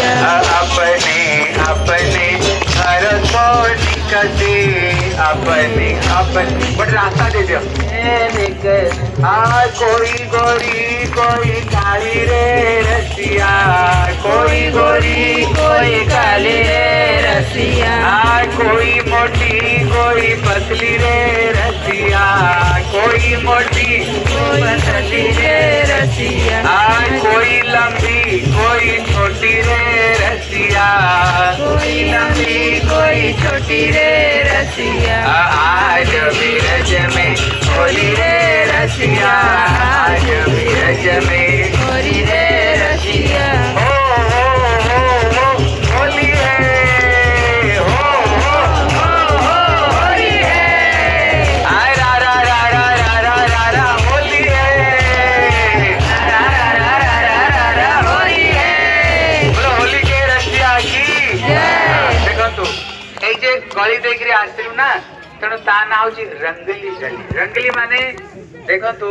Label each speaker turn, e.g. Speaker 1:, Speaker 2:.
Speaker 1: रसिया
Speaker 2: अपने अपने घर को निकले अपने अपने बट रास्ता दे दियो कोई गोरी कोई काली रे रसिया कोई गोरी
Speaker 1: कोई काली रे रसिया
Speaker 2: कोई मोटी कोई पतली रे रसिया कोई मोटी
Speaker 1: कोई पतली रे रसिया
Speaker 2: कोई लंबी कोई छोटी रे रसिया
Speaker 1: कोई लंबी कोई छोटी रे रसिया
Speaker 2: आज बीरज में होली रे रसिया आज बीरज में
Speaker 1: होली रे रसिया
Speaker 2: हो होली है हो
Speaker 1: होली है
Speaker 2: आय रा रा रा रा रा रा रा रा होली है
Speaker 1: रा रा रा रा रा रा होली है
Speaker 2: बोलो होली के रसिया की
Speaker 1: जय
Speaker 2: देखंतु এই যে গଳି ଦେଇକିରି ଆସିଲୁ ନା ତେଣୁ ତା ନାଁ ହଉଛି ରଙ୍ଗଲି ରଙ୍ଗଲି ମାନେ ଦେଖନ୍ତୁ